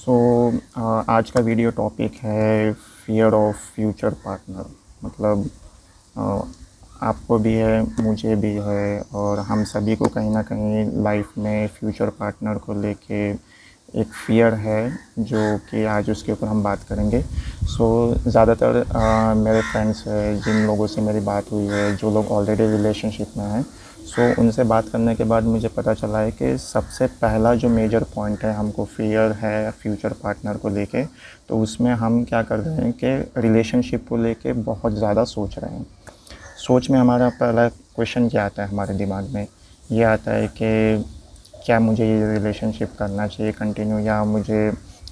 सो आज का video topic है फ़ियर ऑफ फ्यूचर पार्टनर। मतलब अ, आपको भी है, मुझे भी है, और हम सभी को कहीं ना कहीं लाइफ में फ्यूचर पार्टनर को लेके एक फ़ियर है, जो कि आज उसके ऊपर हम बात करेंगे। सो ज़्यादातर मेरे फ्रेंड्स हैं, जिन लोगों से मेरी बात हुई है, जो लोग ऑलरेडी रिलेशनशिप में हैं, सो उनसे बात करने के बाद मुझे पता चला है कि सबसे पहला जो मेजर पॉइंट है, हमको फ़ियर है फ्यूचर पार्टनर को लेके, तो उसमें हम क्या कर रहे हैं कि रिलेशनशिप को लेके बहुत ज़्यादा सोच रहे हैं। सोच में हमारा पहला क्वेश्चन क्या आता है हमारे दिमाग में, ये आता है कि क्या मुझे ये रिलेशनशिप करना चाहिए कंटिन्यू, या मुझे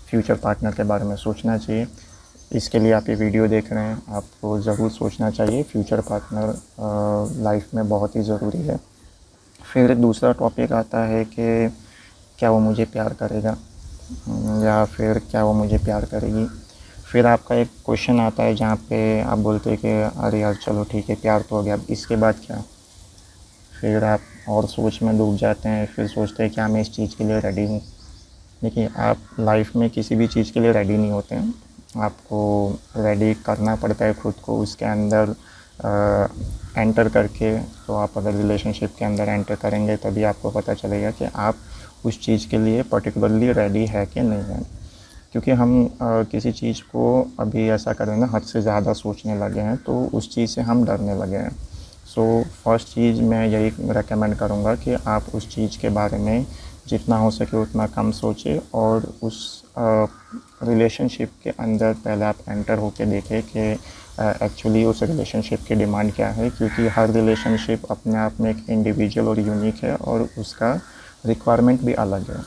फ्यूचर पार्टनर के बारे में सोचना चाहिए। इसके लिए आप ये वीडियो देख रहे हैं, आपको ज़रूर सोचना चाहिए। फ्यूचर पार्टनर लाइफ में बहुत ही ज़रूरी है। फिर दूसरा टॉपिक आता है कि क्या वो मुझे प्यार करेगा, या फिर क्या वो मुझे प्यार करेगी। फिर आपका एक क्वेश्चन आता है जहाँ पे आप बोलते हैं कि अरे यार चलो ठीक है, प्यार तो हो गया, अब इसके बाद क्या। फिर आप और सोच में डूब जाते हैं, फिर सोचते हैं क्या मैं इस चीज़ के लिए रेडी हूँ। देखिए, आप लाइफ में किसी भी चीज़ के लिए रेडी नहीं होते हैं। आपको रेडी करना पड़ता है खुद को उसके अंदर एंटर करके। तो आप अगर रिलेशनशिप के अंदर एंटर करेंगे तभी आपको पता चलेगा कि आप उस चीज़ के लिए पर्टिकुलरली रेडी है कि नहीं है। क्योंकि हम किसी चीज़ को अभी ऐसा करें ना, हद से ज़्यादा सोचने लगे हैं, तो उस चीज़ से हम डरने लगे हैं। सो फर्स्ट चीज़ मैं यही रेकमेंड करूँगा कि आप उस चीज़ के बारे में जितना हो सके उतना कम सोचें, और उस रिलेशनशिप के अंदर पहले आप एंटर होके देखें कि एक्चुअली उस रिलेशनशिप की डिमांड क्या है। क्योंकि हर रिलेशनशिप अपने आप में एक इंडिविजुअल और यूनिक है, और उसका रिक्वायरमेंट भी अलग है।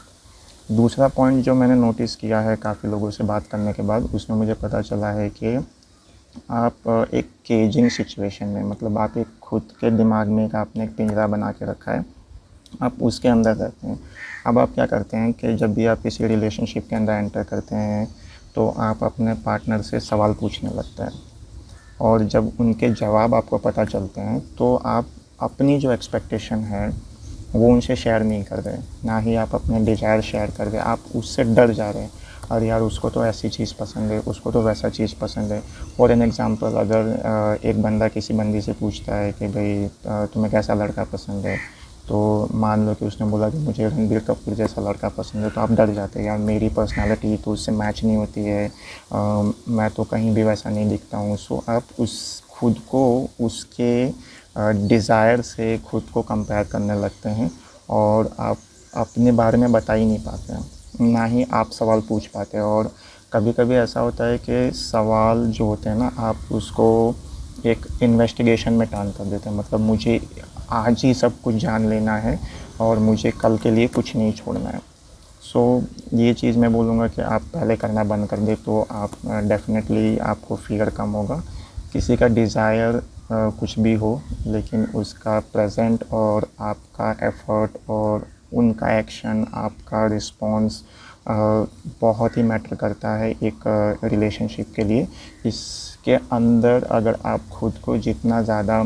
दूसरा पॉइंट जो मैंने नोटिस किया है काफ़ी लोगों से बात करने के बाद, उसमें मुझे पता चला है कि आप एक केजिंग सिचुएशन में, मतलब आप एक खुद के दिमाग में एक आपने एक पिंजरा बना के रखा है, आप उसके अंदर रहते हैं। अब आप क्या करते हैं कि जब भी आप किसी रिलेशनशिप के अंदर एंटर करते हैं, तो आप अपने पार्टनर से सवाल पूछने लगते हैं, और जब उनके जवाब आपको पता चलते हैं तो आप अपनी जो एक्सपेक्टेशन है वो उनसे शेयर नहीं कर रहे, ना ही आप अपने डिज़ायर शेयर कर रहे। आप उससे डर जा रहे हैं, और यार उसको तो ऐसी चीज़ पसंद है, उसको तो वैसा चीज़ पसंद है। फॉर एन एग्ज़ाम्पल, अगर एक बंदा किसी बंदी से पूछता है कि भाई तुम्हें कैसा लड़का पसंद है, तो मान लो कि उसने बोला कि मुझे रणबीर कपूर जैसा लड़का पसंद है, तो आप डर जाते हैं, यार मेरी पर्सनालिटी तो उससे मैच नहीं होती है, मैं तो कहीं भी वैसा नहीं दिखता हूँ। सो आप उस खुद को उसके डिज़ायर से खुद को कंपेयर करने लगते हैं, और आप अपने बारे में बता ही नहीं पाते हैं, ना ही आप सवाल पूछ पाते हैं। और कभी कभी ऐसा होता है कि सवाल जो होते हैं ना, आप उसको एक इन्वेस्टिगेशन में टाल कर देते हैं। मतलब मुझे आज ही सब कुछ जान लेना है, और मुझे कल के लिए कुछ नहीं छोड़ना है। सो ये चीज़ मैं बोलूँगा कि आप पहले करना बंद कर दें, तो आप डेफ़िनेटली आपको फ़ियर कम होगा। किसी का डिज़ायर कुछ भी हो, लेकिन उसका प्रेज़ेंट और आपका एफ़र्ट और उनका एक्शन, आपका रिस्पॉन्स बहुत ही मैटर करता है एक रिलेशनशिप के लिए। इसके अंदर अगर आप खुद को जितना ज़्यादा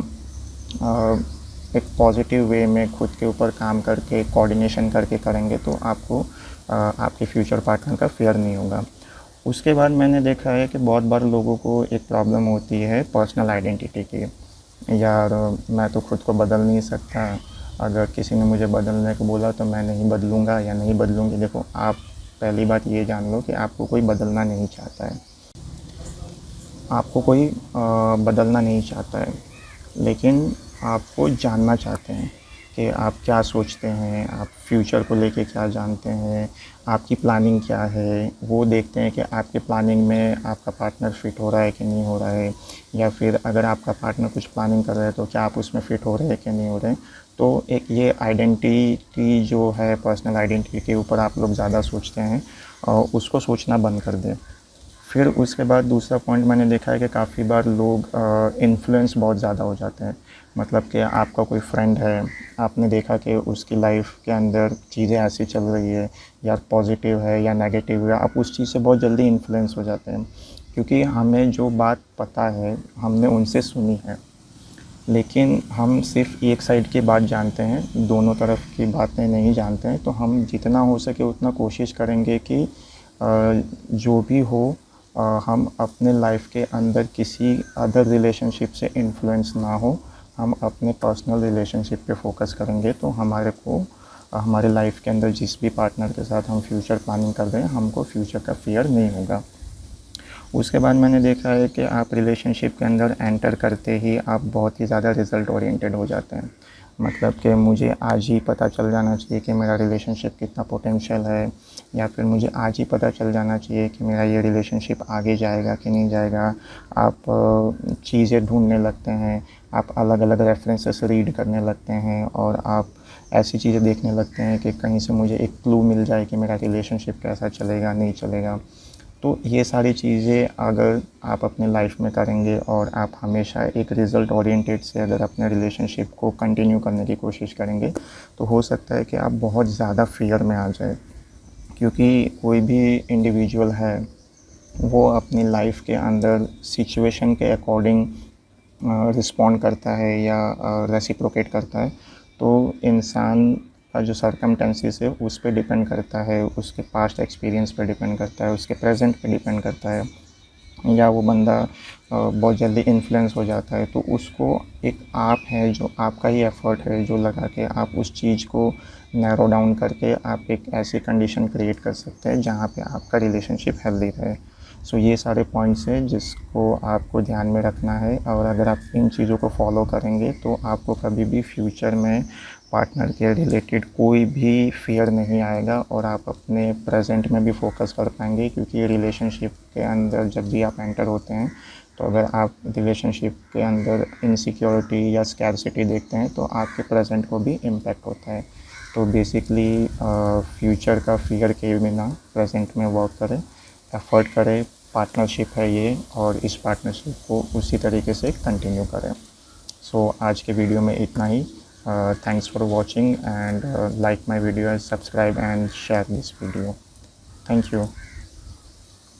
एक पॉजिटिव वे में खुद के ऊपर काम करके कोऑर्डिनेशन करके करेंगे, तो आपको आपके फ्यूचर पार्टनर का फ़ियर नहीं होगा। उसके बाद मैंने देखा है कि बहुत बार लोगों को एक प्रॉब्लम होती है पर्सनल आइडेंटिटी की। यार मैं तो खुद को बदल नहीं सकता, अगर किसी ने मुझे बदलने को बोला तो मैं नहीं बदलूँगा या नहीं बदलूँगी। देखो, आप पहली बात ये जान लो कि आपको कोई बदलना नहीं चाहता है, आपको कोई बदलना नहीं चाहता है, लेकिन आपको जानना चाहते हैं कि आप क्या सोचते हैं, आप फ्यूचर को लेके क्या जानते हैं, आपकी प्लानिंग क्या है। वो देखते हैं कि आपकी प्लानिंग में आपका पार्टनर फ़िट हो रहा है कि नहीं हो रहा है, या फिर अगर आपका पार्टनर कुछ प्लानिंग कर रहा है तो क्या आप उसमें फ़िट हो रहे हैं कि नहीं हो रहे हैं। तो एक ये आइडेंटिटी जो है, पर्सनल आइडेंटिटी के ऊपर आप लोग ज़्यादा सोचते हैं, और उसको सोचना बंद कर दें। फिर उसके बाद दूसरा पॉइंट मैंने देखा है कि काफ़ी बार लोग इन्फ्लुएंस बहुत ज़्यादा हो जाते हैं। मतलब कि आपका कोई फ्रेंड है, आपने देखा कि उसकी लाइफ के अंदर चीज़ें ऐसी चल रही है, या पॉजिटिव है या नेगेटिव है, आप उस चीज़ से बहुत जल्दी इन्फ्लुएंस हो जाते हैं। क्योंकि हमें जो बात पता है हमने उनसे सुनी है, लेकिन हम सिर्फ एक साइड की बात जानते हैं, दोनों तरफ की बातें नहीं जानते हैं। तो हम जितना हो सके उतना कोशिश करेंगे कि जो भी हो हम अपने लाइफ के अंदर किसी अदर रिलेशनशिप से इन्फ्लुएंस ना हो, हम अपने पर्सनल रिलेशनशिप पे फोकस करेंगे तो हमारे को हमारे लाइफ के अंदर जिस भी पार्टनर के साथ हम फ्यूचर प्लानिंग कर रहे हैं हमको फ्यूचर का फियर नहीं होगा। उसके बाद मैंने देखा है कि आप रिलेशनशिप के अंदर एंटर करते ही आप बहुत ही ज़्यादा रिज़ल्ट ओरिएंटेड हो जाते हैं। मतलब कि मुझे आज ही पता चल जाना चाहिए कि मेरा रिलेशनशिप कितना पोटेंशियल है, या फिर मुझे आज ही पता चल जाना चाहिए कि मेरा ये रिलेशनशिप आगे जाएगा कि नहीं जाएगा। आप चीज़ें ढूंढने लगते हैं, आप अलग अलग रेफरेंसेस रीड करने लगते हैं और आप ऐसी चीज़ें देखने लगते हैं कि कहीं से मुझे एक क्लू मिल जाए कि मेरा रिलेशनशिप कैसा चलेगा नहीं चलेगा। तो ये सारी चीज़ें अगर आप अपने लाइफ में करेंगे और आप हमेशा एक रिज़ल्ट ओरिएंटेड से अगर अपने रिलेशनशिप को कंटिन्यू करने की कोशिश करेंगे तो हो सकता है कि आप बहुत ज़्यादा फियर में आ जाए, क्योंकि कोई भी इंडिविजुअल है वो अपनी लाइफ के अंदर सिचुएशन के अकॉर्डिंग रिस्पॉन्ड करता है या रेसिप्रोकेट करता है। तो इंसान का जो सरकमटेंसेस है उस पे डिपेंड करता है, उसके पास्ट एक्सपीरियंस पे डिपेंड करता है, उसके प्रेजेंट पे डिपेंड करता है, या वो बंदा बहुत जल्दी इन्फ्लुएंस हो जाता है। तो उसको एक आप है जो आपका ही एफ़र्ट है जो लगा के आप उस चीज़ को नैरो डाउन करके आप एक ऐसी कंडीशन क्रिएट कर सकते हैं जहाँ पे आपका रिलेशनशिप हेल्दी रहे। सो ये सारे पॉइंट्स हैं जिसको आपको ध्यान में रखना है, और अगर आप इन चीज़ों को फॉलो करेंगे तो आपको कभी भी फ्यूचर में पार्टनर के रिलेटेड कोई भी फियर नहीं आएगा और आप अपने प्रेजेंट में भी फोकस कर पाएंगे। क्योंकि रिलेशनशिप के अंदर जब भी आप एंटर होते हैं तो अगर आप रिलेशनशिप के अंदर इनसिक्योरिटी या स्कैरसिटी देखते हैं तो आपके प्रेजेंट को भी इम्पेक्ट होता है। तो बेसिकली फ्यूचर का फियर के बिना प्रेजेंट में वर्क करें, एफ़र्ट करें, पार्टनरशिप है ये और इस पार्टनरशिप को उसी तरीके से कंटिन्यू करें। सो आज के वीडियो में इतना ही। Thanks for watching and like my video and subscribe and share this video. Thank you.